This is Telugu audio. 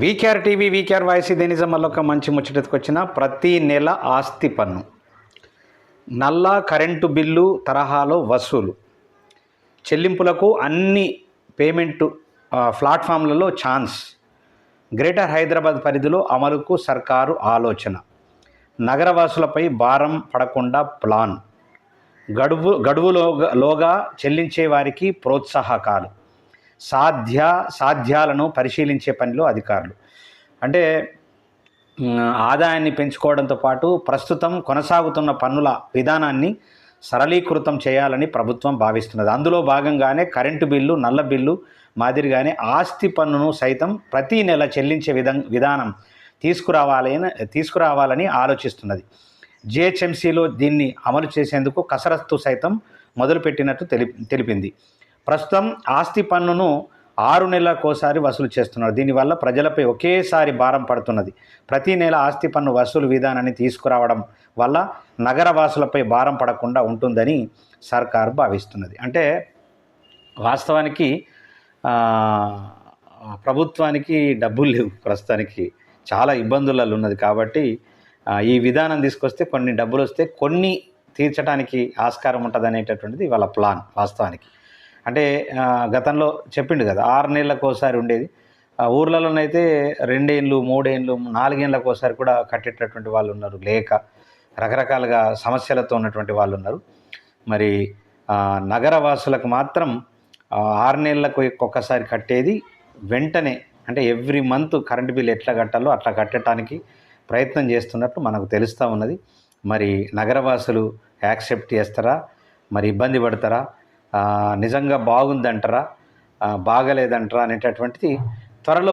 వీకేఆర్ టీవీ వీకేఆర్ వాయిస్ ఇదే నిజం మళ్ళొక మంచి ముచ్చటకొచ్చిన ప్రతి నెల ఆస్తి పన్ను నల్ల కరెంటు బిల్లు తరహాలో వసూలు చెల్లింపులకు అన్ని పేమెంటు ప్లాట్ఫామ్లలో ఛాన్స్ గ్రేటర్ హైదరాబాద్ పరిధిలో అమలుకు సర్కారు ఆలోచన నగరవాసులపై భారం పడకుండా ప్లాన్ గడువులోగా చెల్లించే వారికి ప్రోత్సాహకాలు సాధ్యాలను పరిశీలించే పనిలో అధికారులు. అంటే ఆదాయాన్ని పెంచుకోవడంతో పాటు ప్రస్తుతం కొనసాగుతున్న పన్నుల విధానాన్ని సరళీకృతం చేయాలని ప్రభుత్వం భావిస్తున్నది. అందులో భాగంగానే కరెంటు బిల్లు, నల్ల బిల్లు మాదిరిగానే ఆస్తి పన్నును సైతం ప్రతి నెల చెల్లించే విధానం తీసుకురావాలని ఆలోచిస్తున్నది. జిహెచ్ఎంసీలో దీన్ని అమలు చేసేందుకు కసరత్తు సైతం మొదలుపెట్టినట్టు తెలిపింది. ప్రస్తుతం ఆస్తి పన్నును 6 నెలలకోసారి వసూలు చేస్తున్నారు. దీనివల్ల ప్రజలపై ఒకేసారి భారం పడుతున్నది. ప్రతి నెల ఆస్తి పన్ను వసూలు విధానాన్ని తీసుకురావడం వల్ల నగరవాసులపై భారం పడకుండా ఉంటుందని సర్కారు భావిస్తున్నది. అంటే వాస్తవానికి ప్రభుత్వానికి డబ్బులు లేవు, ప్రస్తుతానికి చాలా ఇబ్బందులలో ఉన్నది. కాబట్టి ఈ విధానం తీసుకొస్తే కొన్ని డబ్బులు వస్తే కొన్ని తీర్చడానికి ఆస్కారం ఉంటుంది అనేటటువంటిది వాళ్ళ ప్లాన్. వాస్తవానికి అంటే గతంలో చెప్పిండు కదా, 6 నెలలకోసారి ఉండేది. ఊర్లలోనైతే 2 ఏళ్ళు, 3 ఏళ్ళు, 4 ఏళ్ళకోసారి కూడా కట్టేటటువంటి వాళ్ళు ఉన్నారు, లేక రకరకాలుగా సమస్యలతో ఉన్నటువంటి వాళ్ళు ఉన్నారు. మరి నగరవాసులకు మాత్రం 6 నెలలకు ఒక్కసారి కట్టేది వెంటనే, అంటే ఎవ్రీ మంత్ కరెంటు బిల్ ఎట్లా కట్టాలో అట్లా కట్టడానికి ప్రయత్నం చేస్తున్నట్టు మనకు తెలుస్తూ ఉన్నది. మరి నగరవాసులు యాక్సెప్ట్ చేస్తారా, మరి ఇబ్బంది పడతారా, నిజంగా బాగుందంటారా, బాగలేదంటారా అనేటటువంటిది త్వరలో